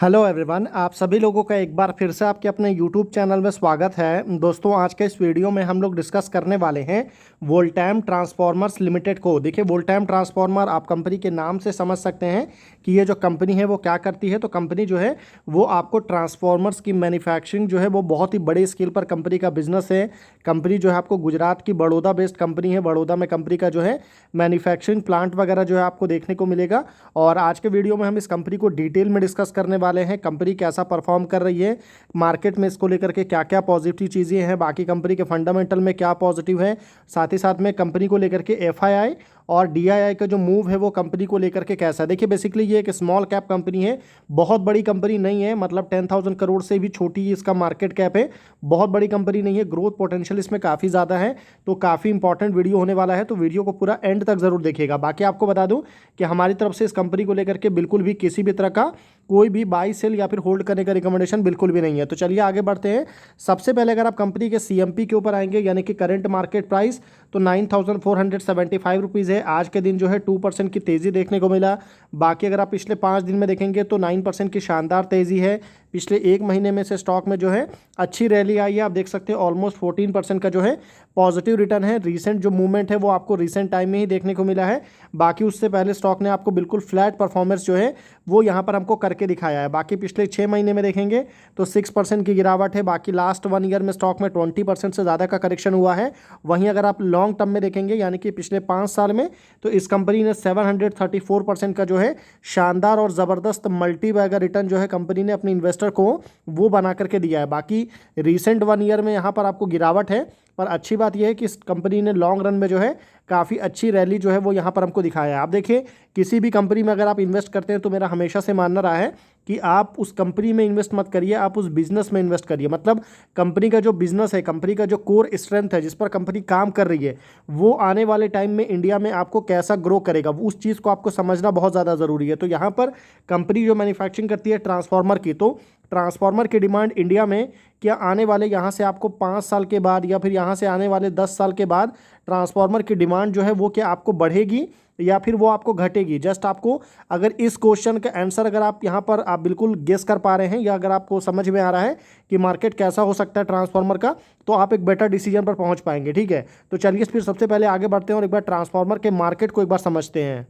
Hello everyone, आप सभी लोगों का एक बार फिर से आपके अपने यूट्यूब चैनल में स्वागत है। दोस्तों, आज के इस वीडियो में हम लोग डिस्कस करने वाले हैं वोल्टैम ट्रांसफॉर्मर्स लिमिटेड को। देखिए, वोल्टैम ट्रांसफॉर्मर आप कंपनी के नाम से समझ सकते हैं कि ये जो कंपनी है वो क्या करती है। तो कंपनी जो है वो आपको ट्रांसफॉर्मर्स की मैन्युफैक्चरिंग जो है वो बहुत ही बड़े स्केल पर कंपनी का बिजनेस है। कंपनी जो है आपको गुजरात की बड़ौदा बेस्ड कंपनी है। बड़ौदा में कंपनी का जो है मैन्युफैक्चरिंग प्लांट वगैरह जो है आपको देखने को मिलेगा। और आज के वीडियो में हम इस कंपनी को डिटेल में डिस्कस करने वाले हैं। कंपनी कैसा परफॉर्म कर रही है मार्केट में, इसको लेकर के क्या क्या पॉजिटिव चीज़ें हैं, बाकी कंपनी के फंडामेंटल में क्या पॉजिटिव है, साथ ही साथ में कंपनी को लेकर के एफआईआई और डीआईआई का जो मूव है वो कंपनी को लेकर के कैसा है। देखिए, बेसिकली ये एक स्मॉल कैप कंपनी है, बहुत बड़ी कंपनी नहीं है। मतलब 10,000 करोड़ से भी छोटी इसका मार्केट कैप है, बहुत बड़ी कंपनी नहीं है। ग्रोथ पोटेंशियल इसमें काफ़ी ज़्यादा है। तो काफ़ी इंपॉर्टेंट वीडियो होने वाला है, तो वीडियो को पूरा एंड तक ज़रूर देखिएगा। बाकी आपको बता दूं कि हमारी तरफ से इस कंपनी को लेकर के बिल्कुल भी किसी भी तरह का कोई भी बाई सेल या फिर होल्ड करने का रिकमेंडेशन बिल्कुल भी नहीं है। तो चलिए आगे बढ़ते हैं। सबसे पहले अगर आप कंपनी के सीएमपी के ऊपर आएंगे, यानी कि करंट मार्केट प्राइस, तो 9,475 रुपीज़ है। आज के दिन जो है 2% की तेज़ी देखने को मिला। बाकी अगर आप पिछले 5 दिन में देखेंगे तो 9% की शानदार तेज़ी है। पिछले एक महीने में से स्टॉक में जो है अच्छी रैली आई है। आप देख सकते हैं ऑलमोस्ट 14% का जो है पॉजिटिव रिटर्न है। रीसेंट जो मूवमेंट है वो आपको रीसेंट टाइम में ही देखने को मिला है। बाकी उससे पहले स्टॉक ने आपको बिल्कुल फ्लैट परफॉर्मेंस जो है वो यहाँ पर हमको करके दिखाया है। बाकी पिछले 6 महीने में देखेंगे तो 6% की गिरावट है। बाकी लास्ट 1 ईयर में स्टॉक में 20% से ज़्यादा का करेक्शन हुआ है। वहीं अगर आप लॉन्ग टर्म में देखेंगे, यानी कि पिछले 5 साल में, तो इस कंपनी ने 734% का जो है शानदार और ज़बरदस्त मल्टी बैगर रिटर्न जो है कंपनी ने अपने इन्वेस्टर को वो बना करके दिया है। बाकी रिसेंट 1 ईयर में यहाँ पर आपको गिरावट है, पर अच्छी बात यह है कि इस कंपनी ने लॉन्ग रन में जो है काफ़ी अच्छी रैली जो है वो यहाँ पर हमको दिखाया है। आप देखिए, किसी भी कंपनी में अगर आप इन्वेस्ट करते हैं तो मेरा हमेशा से मानना रहा है कि आप उस कंपनी में इन्वेस्ट मत करिए, आप उस बिजनेस में इन्वेस्ट करिए। मतलब कंपनी का जो बिजनेस है, कंपनी का जो कोर स्ट्रेंथ है, जिस पर कंपनी काम कर रही है, वो आने वाले टाइम में इंडिया में आपको कैसा ग्रो करेगा, उस चीज़ को आपको समझना बहुत ज़्यादा ज़रूरी है। तो यहाँ पर कंपनी जो मैन्युफैक्चरिंग करती है ट्रांसफार्मर की, तो ट्रांसफार्मर की डिमांड इंडिया में क्या आने वाले यहाँ से आपको 5 साल के बाद या फिर यहाँ से आने वाले 10 साल के बाद ट्रांसफार्मर की डिमांड जो है वो क्या आपको बढ़ेगी या फिर वो आपको घटेगी? जस्ट आपको अगर इस क्वेश्चन का आंसर अगर आप यहाँ पर आप बिल्कुल गेस कर पा रहे हैं, या अगर आपको समझ में आ रहा है कि मार्केट कैसा हो सकता है ट्रांसफार्मर का, तो आप एक बेटर डिसीजन पर पहुँच पाएंगे। ठीक है, तो चलिए फिर सबसे पहले आगे बढ़ते हैं और एक बार ट्रांसफार्मर के मार्केट को एक बार समझते हैं।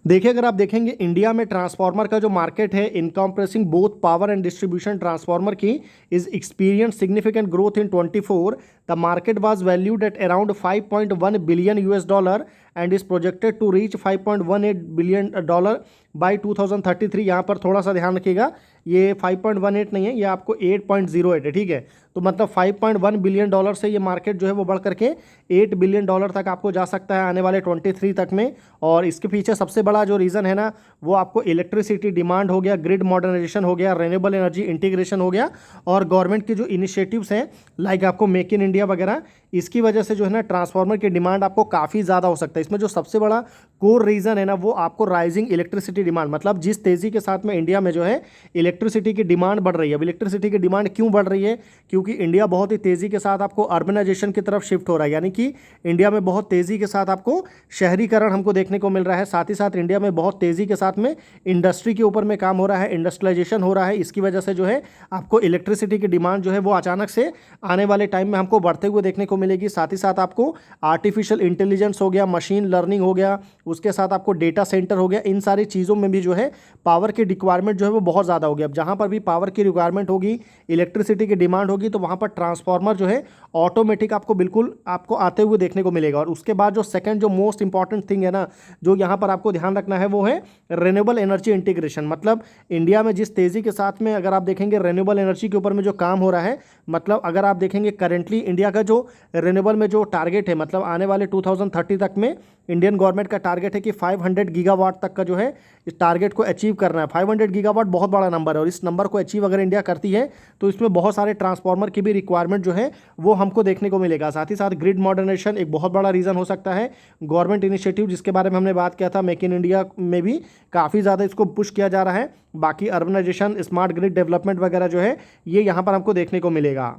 देखिए, अगर आप देखेंगे इंडिया में ट्रांसफार्मर का जो मार्केट है, encompassing both power and distribution transformer की is experience significant growth in 24। The market was valued at around 5.1 billion US dollar and is projected to reach 5.18 billion dollar by 2033। यहाँ पर थोड़ा सा ध्यान रखिएगा, ये 5.18 नहीं है, ये आपको 8.08 है। ठीक है, तो मतलब 5.1 बिलियन डॉलर से ये मार्केट जो है वो बढ़ करके 8 बिलियन डॉलर तक आपको जा सकता है आने वाले 23 तक में। और इसके पीछे सबसे बड़ा जो रीज़न है ना, वो आपको इलेक्ट्रिसिटी डिमांड हो गया, ग्रिड मॉडर्नाइजेशन हो गया, रेन्यूएबल एनर्जी इंटीग्रेशन हो गया, और गवर्नमेंट की जो इनिशिएटिव्स हैं लाइक आपको मेक इन इंडिया वगैरह, इसकी वजह से जो है ना ट्रांसफार्मर की डिमांड आपको काफ़ी ज़्यादा हो सकता है। इसमें जो सबसे बड़ा कोर रीज़न है ना, वो आपको राइजिंग इलेक्ट्रिसिटी डिमांड, मतलब जिस तेज़ी के साथ में इंडिया में जो है इलेक्ट्रिसिटी की डिमांड बढ़ रही है। अब इलेक्ट्रिसिटी की डिमांड क्यों बढ़ रही है? क्योंकि इंडिया बहुत ही तेज़ी के साथ आपको अर्बनाइजेशन की तरफ शिफ्ट हो रहा है, यानी कि इंडिया में बहुत तेज़ी के साथ आपको शहरीकरण हमको देखने को मिल रहा है। साथ ही साथ इंडिया में बहुत तेज़ी के साथ में इंडस्ट्री के ऊपर में काम हो रहा है, इंडस्ट्रियलाइजेशन हो रहा है। इसकी वजह से जो है आपको इलेक्ट्रिसिटी की डिमांड जो है वो अचानक से आने वाले टाइम में हमको बढ़ते हुए देखने को मिलेगी। साथ ही साथ आपको आर्टिफिशियल इंटेलिजेंस हो गया, मशीन लर्निंग हो गया, उसके साथ आपको डेटा सेंटर हो गया, इन सारी चीज़ों में भी जो है पावर की रिक्वायरमेंट जो है वो बहुत ज़्यादा होगी। अब जहाँ पर भी पावर की रिक्वायरमेंट होगी, इलेक्ट्रिसिटी की डिमांड होगी, तो वहाँ पर ट्रांसफार्मर जो है ऑटोमेटिक आपको बिल्कुल आपको आते हुए देखने को मिलेगा। और उसके बाद जो सेकंड जो मोस्ट इंपॉर्टेंट थिंग है ना, जो यहाँ पर आपको ध्यान रखना है, वो है रेन्यूएबल एनर्जी इंटीग्रेशन। मतलब इंडिया में जिस तेज़ी के साथ में अगर आप देखेंगे रेन्यूएबल एनर्जी के ऊपर में जो काम हो रहा है, मतलब अगर आप देखेंगे करेंटली इंडिया का जो रेन्यूएबल में जो टारगेट है, मतलब आने वाले 2030 तक में इंडियन गवर्नमेंट का टारगेट है कि 500 गीगावाट तक का जो है इस टारगेट को अचीव करना है। 500 गीगावाट बहुत बड़ा नंबर है, और इस नंबर को अचीव अगर इंडिया करती है तो इसमें बहुत सारे ट्रांसफार्मर की भी रिक्वायरमेंट जो है वो हमको देखने को मिलेगा। साथ ही साथ ग्रिड मॉडर्नाइजेशन एक बहुत बड़ा रीज़न हो सकता है। गवर्नमेंट इनिशिएटिव जिसके बारे में हमने बात किया था, मेक इन इंडिया में भी काफ़ी ज़्यादा इसको पुश किया जा रहा है। बाकी अर्बनाइजेशन, स्मार्ट ग्रिड डेवलपमेंट वगैरह जो है ये यहाँ पर हमको देखने को मिलेगा।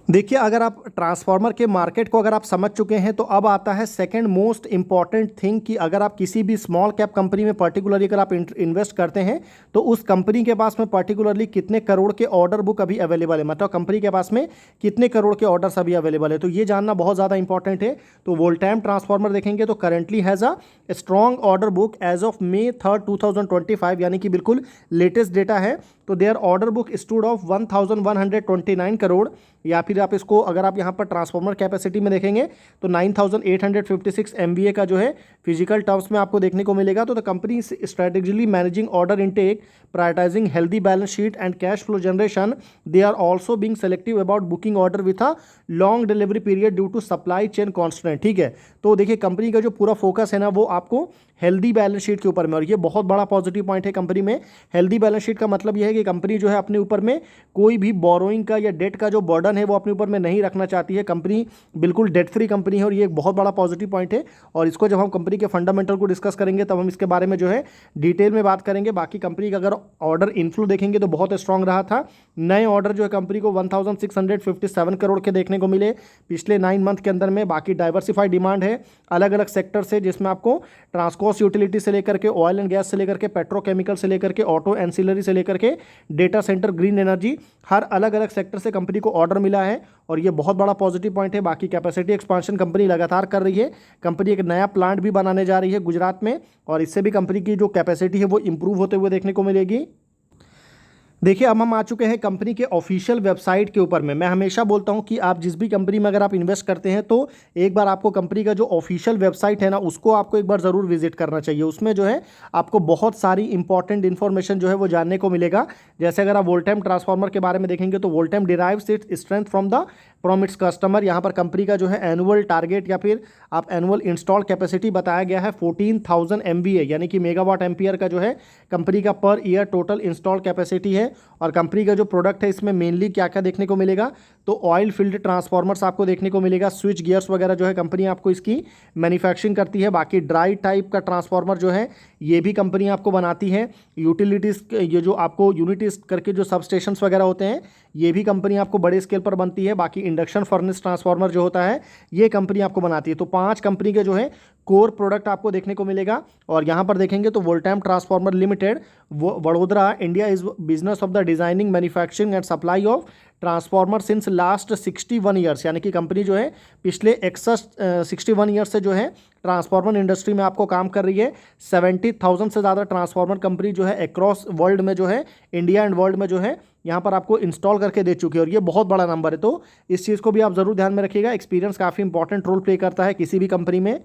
देखिए, अगर आप ट्रांसफार्मर के मार्केट को अगर आप समझ चुके हैं तो अब आता है सेकंड मोस्ट इंपॉर्टेंट थिंग कि अगर आप किसी भी स्मॉल कैप कंपनी में पर्टिकुलरली अगर आप इन्वेस्ट करते हैं तो उस कंपनी के पास में पर्टिकुलरली कितने करोड़ के ऑर्डर बुक अभी अवेलेबल है, मतलब कंपनी के पास में कितने करोड़ के ऑर्डर्स अभी अवेलेबल है, तो ये जानना बहुत ज़्यादा इंपॉर्टेंट है। तो वोल्टाम ट्रांसफार्मर देखेंगे तो currently has a strong order book as of May 3, 2025, यानी कि बिल्कुल लेटेस्ट डेटा है। तो their order book stood of 1129 crore, या फिर आप इसको अगर आप यहाँ पर ट्रांसफार्मर कैपेसिटी में देखेंगे तो 9856 MVA का जो है फिजिकल टर्म्स में आपको देखने को मिलेगा। तो the company is strategically managing order intake, prioritising healthy balance sheet and cash flow generation. They are also being selective about booking order with a long delivery period due to supply chain constant. ठीक है, तो देखिए company का जो पूरा focus है ना वो आपको हेल्दी बैलेंस शीट के ऊपर में, और ये बहुत बड़ा पॉजिटिव पॉइंट है कंपनी में। हेल्दी बैलेंस शीट का मतलब ये है कि कंपनी जो है अपने ऊपर में कोई भी बोरोइंग का या डेट का जो बर्डन है वो अपने ऊपर में नहीं रखना चाहती है। कंपनी बिल्कुल डेट फ्री कंपनी है और ये एक बहुत बड़ा पॉजिटिव पॉइंट है। और इसको जब हम कंपनी के फंडामेंटल को डिस्कस करेंगे तब हम इसके बारे में जो है डिटेल में बात करेंगे। बाकी कंपनी का अगर ऑर्डर इनफ्लो देखेंगे तो बहुत स्ट्रांग रहा था। नए ऑर्डर जो है कंपनी को 1657 करोड़ के देखने को मिले पिछले 9 मंथ के अंदर में। बाकी डाइवर्सिफाइड डिमांड है अलग अलग सेक्टर से, जिसमें आपको ट्रांसकोस यूटिलिटी से लेकर के ऑयल एंड गैस से लेकर के पेट्रोकेमिकल से लेकर के ऑटो एंसिलरी से लेकर के डेटा सेंटर, ग्रीन एनर्जी, हर अलग अलग सेक्टर से कंपनी को ऑर्डर मिला है और ये बहुत बड़ा पॉजिटिव पॉइंट है। बाकी कैपेसिटी एक्सपांशन कंपनी लगातार कर रही है। कंपनी एक नया प्लांट भी बनाने जा रही है गुजरात में, और इससे भी कंपनी की जो कैपेसिटी है वो इंप्रूव होते हुए देखने को मिलेगी। देखिए, अब हम आ चुके हैं कंपनी के ऑफिशियल वेबसाइट के ऊपर में। मैं हमेशा बोलता हूं कि आप जिस भी कंपनी में अगर आप इन्वेस्ट करते हैं तो एक बार आपको कंपनी का जो ऑफिशियल वेबसाइट है ना उसको आपको एक बार ज़रूर विजिट करना चाहिए। उसमें जो है आपको बहुत सारी इंपॉर्टेंट इन्फॉर्मेशन जो है वो जानने को मिलेगा। जैसे अगर आप वोल्टाम ट्रांसफार्मर के बारे में देखेंगे तो Voltamp derives its strength from its customer. यहाँ पर कंपनी का जो है एनुअल टारगेट या फिर आप एनुअल इंस्टॉल कैपेसिटी बताया गया है 14,000 MVA, यानी कि मेगावाट एम्पियर का जो है कंपनी का per year total install capacity है। और कंपनी का जो प्रोडक्ट है इसमें मेनली क्या क्या देखने को मिलेगा, तो ऑयल फील्ड ट्रांसफार्मर्स आपको देखने को मिलेगा, स्विच गियर्स वगैरह जो है कंपनी आपको इसकी मैन्युफैक्चरिंग करती है। बाकी ड्राई टाइप का ट्रांसफार्मर जो है ये भी कंपनी आपको बनाती है। यूटिलिटीज़, ये जो आपको यूनिटीज़ करके जो सब स्टेशंस वगैरह होते हैं ये भी कंपनी आपको बड़े स्केल पर बनती है। बाकी इंडक्शन फर्नेस ट्रांसफार्मर जो होता है ये कंपनी आपको बनाती है। तो 5 कंपनी के जो है कोर प्रोडक्ट आपको देखने को मिलेगा। और यहाँ पर देखेंगे तो Voltamp transformer limited Vadodara India is business of the designing, manufacturing and supply of transformer since last 61 years, यानी कि कंपनी जो है पिछले 61 ईयर्स से जो है ट्रांसफार्मर इंडस्ट्री में आपको काम कर रही है। 70,000 से ज़्यादा ट्रांसफार्मर कंपनी जो है अक्रॉस वर्ल्ड में जो है, इंडिया एंड वर्ल्ड में जो है यहाँ पर आपको इंस्टॉल करके दे चुकी है, और ये बहुत बड़ा नंबर है। तो इस चीज़ को भी आप ज़रूर ध्यान में रखिएगा। एक्सपीरियंस काफ़ी इंपॉर्टेंट रोल प्ले करता है किसी भी कंपनी में।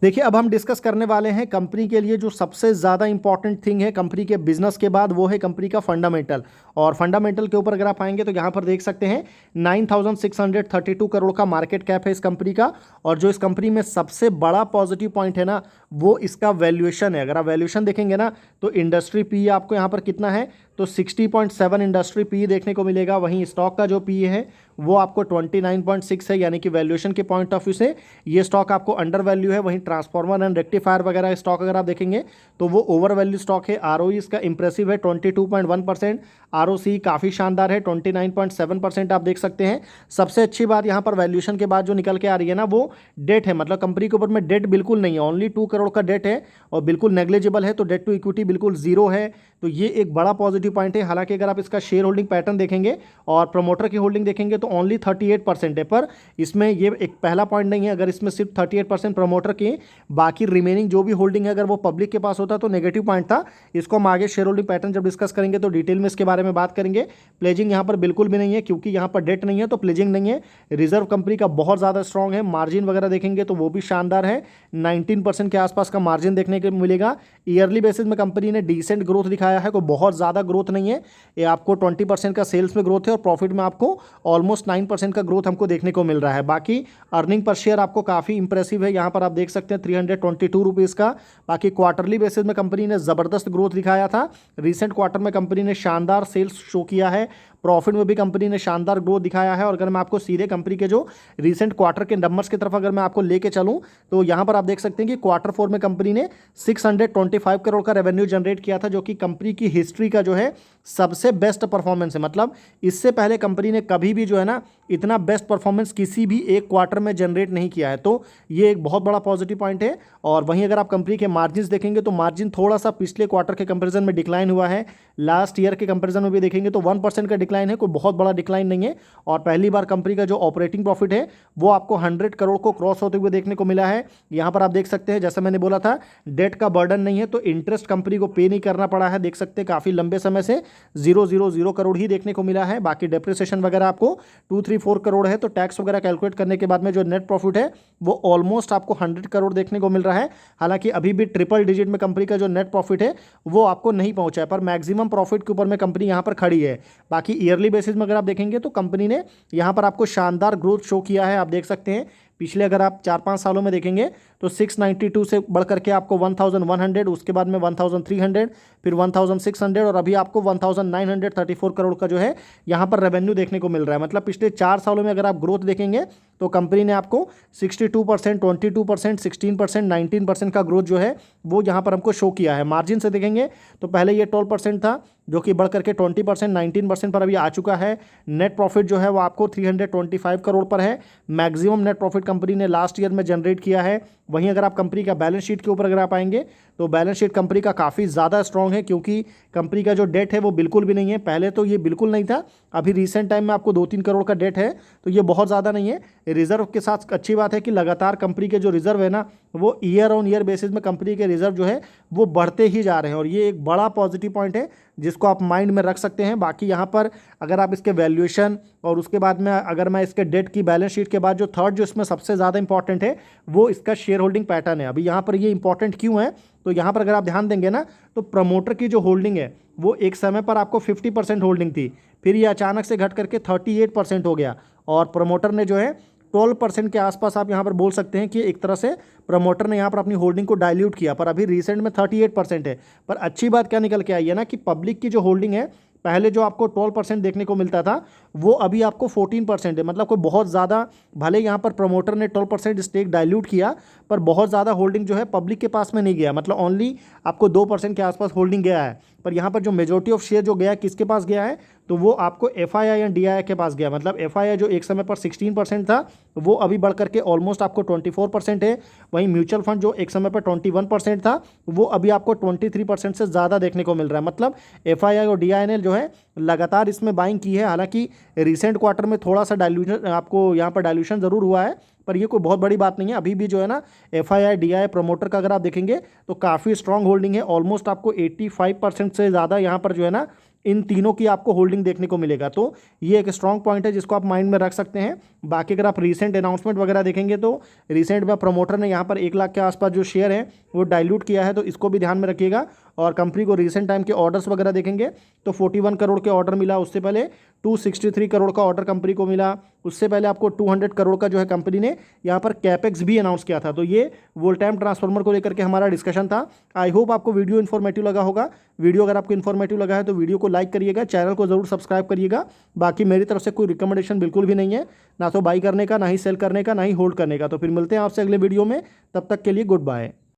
देखिए, अब हम डिस्कस करने वाले हैं कंपनी के लिए जो सबसे ज़्यादा इंपॉर्टेंट थिंग है कंपनी के बिजनेस के बाद, वो है कंपनी का फंडामेंटल। और फंडामेंटल के ऊपर अगर आप आएंगे तो यहाँ पर देख सकते हैं 9,632 करोड़ का मार्केट कैप है इस कंपनी का। और जो इस कंपनी में सबसे बड़ा पॉजिटिव पॉइंट है ना वो इसका वैल्यूएशन है। अगर आप वैल्यूएशन देखेंगे ना तो इंडस्ट्री पी आपको यहाँ पर कितना है, तो 60.7 इंडस्ट्री पी देखने को मिलेगा। वहीं स्टॉक का जो पी है वो आपको 29.6 है, यानी कि वैल्यूएशन के पॉइंट ऑफ व्यू से ये स्टॉक आपको अंडर वैल्यू है। वहीं ट्रांसफार्मर एंड रेक्टिफायर वगैरह स्टॉक अगर आप देखेंगे तो वो ओवर वैल्यू स्टॉक है। आरओई इसका इंप्रेसिव है 22.1%, आरओसी काफ़ी शानदार है 29.7% आप देख सकते हैं। सबसे अच्छी बात यहाँ पर वैल्यूएशन के बाद जो निकल के आ रही है ना वो डेट है, मतलब कंपनी के ऊपर में डेट बिल्कुल नहीं है, ओनली 2 करोड़ का डेट है और बिल्कुल नेग्लिजिबल है। तो डेट टू इक्विटी बिल्कुल जीरो है, तो ये एक बड़ा पॉजिटिव पॉइंट है। हालांकि अगर आप इसका शेयर होल्डिंग पैटर्न देखेंगे और प्रमोटर की होल्डिंग देखेंगे तो ओनली 38% है, पर इसमें ये एक पहला पॉइंट नहीं है। अगर इसमें सिर्फ 38% प्रमोटर की, बाकी रिमेनिंग जो भी होल्डिंग है अगर वो पब्लिक के पास होता तो नेगेटिव पॉइंट था। इसको हम आगे शेयर होल्डिंग पैटर्न जब डिस्कस करेंगे तो डिटेल में इसके बारे में बात करेंगे। प्लेजिंग यहाँ पर बिल्कुल भी नहीं है, क्योंकि यहाँ पर डेट नहीं है तो प्लेजिंग नहीं है। रिजर्व कंपनी का बहुत ज़्यादा स्ट्रॉन्ग है। मार्जिन वगैरह देखेंगे तो वो भी शानदार है, 19% के आसपास का मार्जिन देखने को मिलेगा। ईयरली बेसिस में कंपनी ने डिसेंट ग्रोथ दिखाया है, कोई बहुत ज़्यादा ग्रोथ नहीं है। ये आपको 20% का सेल्स में ग्रोथ है और प्रॉफिट में आपको ऑलमोस्ट 9% का ग्रोथ हमको देखने को मिल रहा है। बाकी अर्निंग पर शेयर आपको काफ़ी इंप्रेसिव है, यहाँ पर आप देख सकते हैं 322 रुपीज़ का। बाकी क्वार्टरली बेसिस में कंपनी ने ज़बरदस्त ग्रोथ दिखाया था। रिसेंट क्वार्टर में कंपनी ने शानदार सेल्स शो किया है, प्रॉफिट में भी कंपनी ने शानदार ग्रोथ दिखाया है। और अगर मैं आपको सीधे कंपनी के जो रिसेंट क्वार्टर के नंबर्स की तरफ अगर मैं आपको लेके चलूं तो यहाँ पर आप देख सकते हैं कि Q4 में कंपनी ने 625 करोड़ का रेवेन्यू जनरेट किया था, जो कि कंपनी की हिस्ट्री का जो है सबसे बेस्ट परफॉर्मेंस है। मतलब इससे पहले कंपनी ने कभी भी जो है ना इतना बेस्ट परफॉर्मेंस किसी भी एक क्वार्टर में जनरेट नहीं किया है, तो ये एक बहुत बड़ा पॉजिटिव पॉइंट है। और वहीं अगर आप कंपनी के मार्जिन देखेंगे तो मार्जिन थोड़ा सा पिछले क्वार्टर के कंपेरिजन में डिक्लाइन हुआ है, लास्ट ईयर के कंपेरिजन में भी देखेंगे तो 1% का डिक्लाइन है, कोई बहुत बड़ा डिक्लाइन नहीं है। और पहली बार कंपनी का जो ऑपरेटिंग प्रॉफिट है वो आपको 100 करोड़ को क्रॉस होते हुए देखने को मिला है। यहाँ पर आप देख सकते हैं, जैसा मैंने बोला था, डेट का बर्डन नहीं है, तो इंटरेस्ट कंपनी को पे नहीं करना पड़ा है। देख सकते हैं काफ़ी लंबे समय से 000 करोड़ ही देखने को मिला है। बाकी डेप्रिसिएशन वगैरह आपको 234 करोड़ है, तो टैक्स वगैरह कैलकुलेट करने के बाद में जो नेट प्रॉफिट है वो ऑलमोस्ट आपको 100 करोड़ देखने को मिल रहा है। हालांकि अभी भी ट्रिपल डिजिट में कंपनी का जो नेट प्रॉफिट है वो आपको नहीं पहुंचा है, पर मैक्सिमम प्रॉफिट के ऊपर में कंपनी यहाँ पर खड़ी है। बाकी ईयरली बेसिस में अगर आप देखेंगे तो कंपनी ने यहाँ पर आपको शानदार ग्रोथ शो किया है। आप देख सकते हैं पिछले अगर आप 4-5 सालों में देखेंगे तो 692 से बढ़ करके आपको 1100, उसके बाद में 1300, फिर 1600 और अभी आपको 1934 करोड़ का जो है यहाँ पर रेवेन्यू देखने को मिल रहा है। मतलब पिछले 4 सालों में अगर आप ग्रोथ देखेंगे तो कंपनी ने आपको 62%, 22%, 16%, 19% का ग्रोथ जो है वो यहाँ पर हमको शो किया है। मार्जिन से देखेंगे तो पहले ये 12% था जो कि बढ़ करके 20%, 19% पर अभी आ चुका है। नेट प्रॉफिट जो है वो आपको 325 करोड़ पर है। मैक्सिमम नेट प्रॉफिट कंपनी ने लास्ट ईयर में जनरेट किया है। वहीं अगर आप कंपनी का बैलेंस शीट के ऊपर अगर आप आएंगे तो बैलेंस शीट कंपनी का काफ़ी ज़्यादा स्ट्रॉन्ग है, क्योंकि कंपनी का जो डेट है वो बिल्कुल भी नहीं है। पहले तो ये बिल्कुल नहीं था, अभी रिसेंट टाइम में आपको 2-3 करोड़ का डेट है, तो ये बहुत ज़्यादा नहीं है। रिजर्व के साथ अच्छी बात है कि लगातार कंपनी के जो रिजर्व है ना वो ईयर ऑन ईयर बेसिस में कंपनी के रिजर्व जो है वो बढ़ते ही जा रहे हैं, और ये एक बड़ा पॉजिटिव पॉइंट है जिसको आप माइंड में रख सकते हैं। बाकी यहाँ पर अगर आप इसके वैल्यूएशन और उसके बाद में अगर मैं इसके डेट की बैलेंस शीट के बाद जो थर्ड जो इसमें सबसे ज़्यादा इंपॉर्टेंट है वो इसका शेयर होल्डिंग पैटर्न है। अभी यहाँ पर ये इंपॉर्टेंट क्यों है, तो यहाँ पर अगर आप ध्यान देंगे ना तो प्रमोटर की जो होल्डिंग है वो एक समय पर आपको 50% होल्डिंग थी, फिर ये अचानक से घट करके 38% हो गया, और प्रमोटर ने जो है 12% के आसपास आप यहाँ पर बोल सकते हैं कि एक तरह से प्रमोटर ने यहाँ पर अपनी होल्डिंग को डाइल्यूट किया, पर अभी रिसेंट में 38% है। पर अच्छी बात क्या निकल के आई है ना कि पब्लिक की जो होल्डिंग है पहले जो आपको 12% देखने को मिलता था वो अभी आपको 14% है। मतलब कोई बहुत ज़्यादा, भले यहाँ पर प्रमोटर ने 12% स्टेक डाइल्यूट किया पर बहुत ज़्यादा होल्डिंग जो है पब्लिक के पास में नहीं गया। मतलब ओनली आपको 2% के आसपास होल्डिंग गया है, पर यहाँ पर जो मेजॉरिटी ऑफ शेयर जो गया किसके पास गया है, तो वो आपको FII एंड DII के पास गया। मतलब FII जो एक समय पर 16% था वो अभी बढ़ करके ऑलमोस्ट आपको 24% है। वहीं म्यूचुअल फंड जो एक समय पर 21% था वो अभी आपको 23% से ज़्यादा देखने को मिल रहा है। मतलब FII और DII ने जो है लगातार इसमें बाइंग की है। हालांकि रिसेंट क्वार्टर में थोड़ा सा डाइल्यूशन, आपको यहाँ पर डाइल्यूशन ज़रूर हुआ है, पर ये कोई बहुत बड़ी बात नहीं है। अभी भी जो है ना FII DII प्रमोटर का अगर आप देखेंगे तो काफ़ी स्ट्रांग होल्डिंग है। ऑलमोस्ट आपको 85% से ज़्यादा यहाँ पर जो है ना इन तीनों की आपको होल्डिंग देखने को मिलेगा, तो ये एक स्ट्रॉन्ग पॉइंट है जिसको आप माइंड में रख सकते हैं। बाकी अगर आप रीसेंट अनाउंसमेंट वगैरह देखेंगे तो रिसेंट में प्रमोटर ने यहाँ पर 1 लाख के आसपास जो शेयर है वो डाइल्यूट किया है, तो इसको भी ध्यान में रखिएगा। और कंपनी को रिसेंट टाइम के ऑर्डर्स वगैरह देखेंगे तो 41 करोड़ के ऑर्डर मिला, उससे पहले 263 करोड़ का ऑर्डर कंपनी को मिला, उससे पहले आपको 200 करोड़ का जो है कंपनी ने यहाँ पर कैपेक्स भी अनाउंस किया था। तो ये वोल्टाइम ट्रांसफार्मर को लेकर के हमारा डिस्कशन था। आई होप आपको वीडियो इन्फॉर्मेटिव लगा होगा। वीडियो अगर आपको इन्फॉर्मेटिव लगा है तो वीडियो को लाइक करिएगा, चैनल को जरूर सब्सक्राइब करिएगा। बाकी मेरी तरफ से कोई रिकमेंडेशन बिल्कुल भी नहीं है, ना तो बाई करने का, ना ही सेल करने का, ना ही होल्ड करने का। तो फिर मिलते हैं आपसे अगले वीडियो में, तब तक के लिए गुड बाय।